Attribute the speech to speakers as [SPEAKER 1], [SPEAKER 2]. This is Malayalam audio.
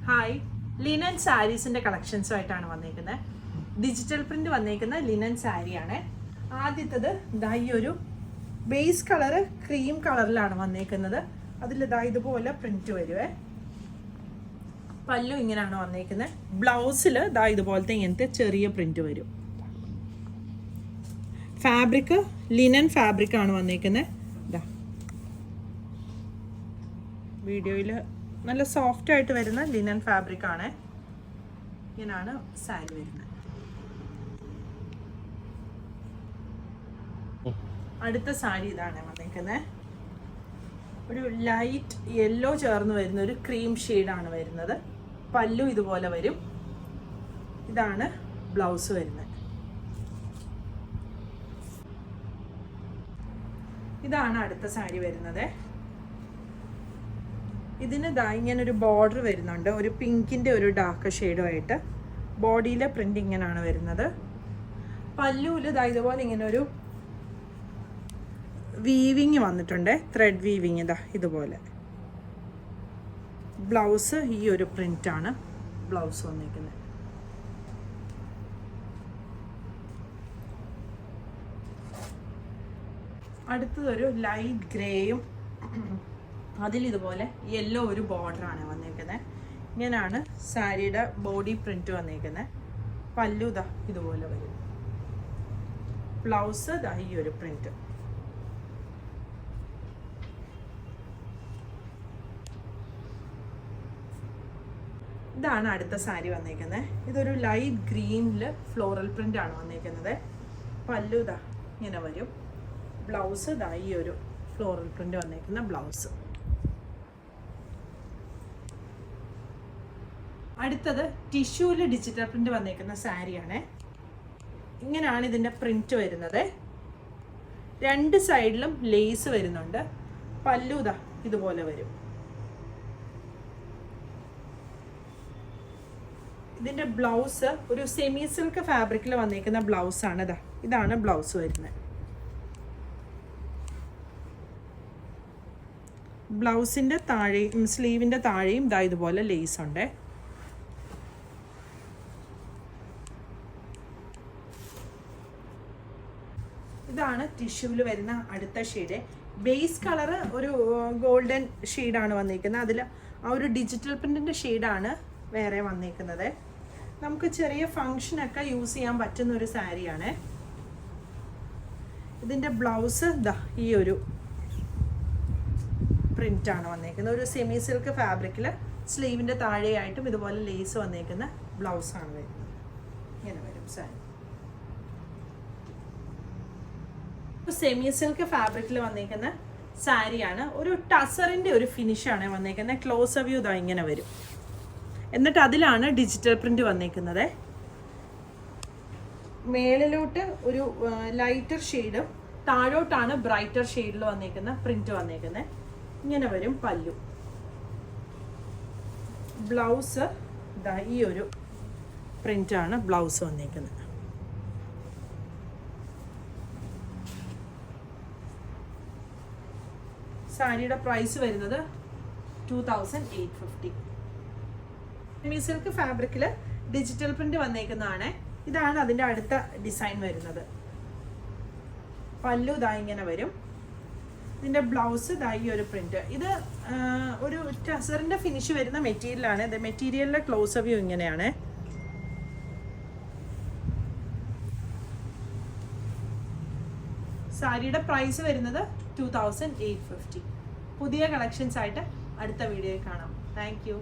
[SPEAKER 1] ഹായ്, ലിനൻ സാരീസിൻ്റെ കളക്ഷൻസുമായിട്ടാണ് വന്നേക്കുന്നത്. ഡിജിറ്റൽ പ്രിൻ്റ് വന്നേക്കുന്ന ലിനൻ സാരിയാണ്. ആദ്യത്തത് ഈ ഒരു ബേസ് കളറ് ക്രീം കളറിലാണ് വന്നേക്കുന്നത്. അതിൽ ഇതുപോലെ പ്രിൻറ്റ് വരുവേ. പല്ലു ഇങ്ങനെയാണ് വന്നേക്കുന്നത്. ബ്ലൗസിൽ ഇതുപോലത്തെ ഇങ്ങനത്തെ ചെറിയ പ്രിൻറ്റ് വരും. ഫാബ്രിക് ലിനൻ ഫാബ്രിക്കാണ് വന്നേക്കുന്നത്. വീഡിയോയിൽ നല്ല സോഫ്റ്റ് ആയിട്ട് വരുന്ന ലിനൻ ഫാബ്രിക് ആണ്. ഇങ്ങനെയാണ് സാരി വരുന്നത്. അടുത്ത സാരി ഇതാണ് വന്നിരിക്കുന്നത്. ഒരു ലൈറ്റ് യെല്ലോ ചേർന്ന് വരുന്ന ഒരു ക്രീം ഷെയ്ഡാണ് വരുന്നത്. പല്ലു ഇതുപോലെ വരും. ഇതാണ് ബ്ലൗസ് വരുന്നത്. ഇതാണ് അടുത്ത സാരി വരുന്നത്. ഇതിന് ഇങ്ങനൊരു ബോർഡർ വരുന്നുണ്ട്. ഒരു പിങ്കിൻ്റെ ഒരു ഡാർക്ക് ഷെയ്ഡുമായിട്ട് ബോഡിയിലെ പ്രിൻ്റ് ഇങ്ങനെയാണ് വരുന്നത്. പല്ലുവിൽ ഇതുപോലെ ഇങ്ങനെ ഒരു വീവിങ് വന്നിട്ടുണ്ട്. ത്രെഡ് വീവിങ് ഇതുപോലെ. ബ്ലൗസ് ഈ ഒരു പ്രിൻ്റാണ് ബ്ലൗസ് വന്നിരിക്കുന്നത്. അടുത്തതൊരു ലൈറ്റ് ഗ്രേയും അതിലിതുപോലെ യെല്ലോ ഒരു ബോർഡറാണ് വന്നേക്കുന്നത്. ഇങ്ങനെയാണ് സാരിയുടെ ബോഡി പ്രിന്റ് വന്നേക്കുന്നത്. പല്ലു ഇതുപോലെ വരും. ബ്ലൗസ് ഈ ഒരു പ്രിന്റ്. ഇതാണ് അടുത്ത സാരി വന്നേക്കുന്നത്. ഇതൊരു ലൈറ്റ് ഗ്രീനിൽ ഫ്ലോറൽ പ്രിന്റ് ആണ് വന്നേക്കുന്നത്. പല്ലു ഇങ്ങനെ വരും. ബ്ലൗസ് ഈ ഒരു ഫ്ലോറൽ പ്രിന്റ് വന്നേക്കുന്ന ബ്ലൗസ്. അടുത്തത് ടിഷ്യൂവിൽ ഡിജിറ്റൽ പ്രിന്റ് വന്നേക്കുന്ന സാരിയാണ്. ഇങ്ങനെയാണ് ഇതിൻ്റെ പ്രിന്റ് വരുന്നത്. രണ്ട് സൈഡിലും ലേസ് വരുന്നുണ്ട്. പല്ലു ഇതുപോലെ വരും. ഇതിൻ്റെ ബ്ലൗസ് ഒരു സെമി സിൽക്ക് ഫാബ്രിക്കിൽ വന്നേക്കുന്ന ബ്ലൗസാണ്. ഇതാണ് ബ്ലൗസ് വരുന്നത്. ബ്ലൗസിൻ്റെ താഴെയും സ്ലീവിൻ്റെ താഴെയും ഇതുപോലെ ലേസ് ഉണ്ട്. ഇതാണ് ടിഷ്യൂവിൽ വരുന്ന അടുത്ത ഷെയ്ഡ്. ബേസ് കളറ് ഒരു ഗോൾഡൻ ഷെയ്ഡാണ് വന്നിരിക്കുന്നത്. അതിൽ ആ ഒരു ഡിജിറ്റൽ പ്രിൻറ്റിൻ്റെ ഷെയ്ഡാണ് വേറെ വന്നിരിക്കുന്നത്. നമുക്ക് ചെറിയ ഫങ്ഷനൊക്കെ യൂസ് ചെയ്യാൻ പറ്റുന്ന ഒരു സാരിയാണ്. ഇതിൻ്റെ ബ്ലൗസ് ഈ ഒരു പ്രിൻ്റാണ് വന്നിരിക്കുന്നത്. ഒരു സെമി സിൽക്ക് ഫാബ്രിക്കിൽ സ്ലീവിൻ്റെ താഴെയായിട്ടും ഇതുപോലെ ലേസ് വന്നിരിക്കുന്ന ബ്ലൗസാണ് വരുന്നത്. ഇങ്ങനെ വരും സാരി. സെമി സിൽക്ക് ഫാബ്രിക്കിൽ വന്നിരിക്കുന്ന സാരിയാണ്. ഒരു ടസറിൻ്റെ ഒരു ഫിനിഷാണ് വന്നിരിക്കുന്നത്. ക്ലോസ് വ്യൂ ഇങ്ങനെ വരും. എന്നിട്ട് അതിലാണ് ഡിജിറ്റൽ പ്രിന്റ് വന്നിരിക്കുന്നത്. മേളിലോട്ട് ഒരു ലൈറ്റർ ഷെയ്ഡും താഴോട്ടാണ് ബ്രൈറ്റർ ഷെയ്ഡിൽ വന്നിരിക്കുന്ന പ്രിന്റ് വന്നിരിക്കുന്നത്. ഇങ്ങനെ വരും പല്ലു. ബ്ലൗസ് ഈ ഒരു പ്രിന്റാണ് ബ്ലൗസ് വന്നിരിക്കുന്നത്. സാരിയുടെ പ്രൈസ് വരുന്നത് 2850. സെമി സിൽക്ക് ഫാബ്രിക്കിൽ ഡിജിറ്റൽ പ്രിന്റ് വന്നേക്കുന്നതാണ്. ഇതാണ് അതിൻ്റെ അടുത്ത ഡിസൈൻ വരുന്നത്. പല്ലു ഇങ്ങനെ വരും. ഇതിൻ്റെ ബ്ലൗസ് ഈ ഒരു പ്രിന്റ്. ഇത് ഒരു ടസറിൻ്റെ ഫിനിഷ് വരുന്ന മെറ്റീരിയലാണ്. ഇത് മെറ്റീരിയലിലെ ക്ലോസ് വ്യൂ ഇങ്ങനെയാണ്. സാരിയുടെ പ്രൈസ് വരുന്നത് 2850. പുതിയ കളക്ഷൻസ് ആയിട്ട് അടുത്ത വീഡിയോയിൽ കാണാം. Thank you.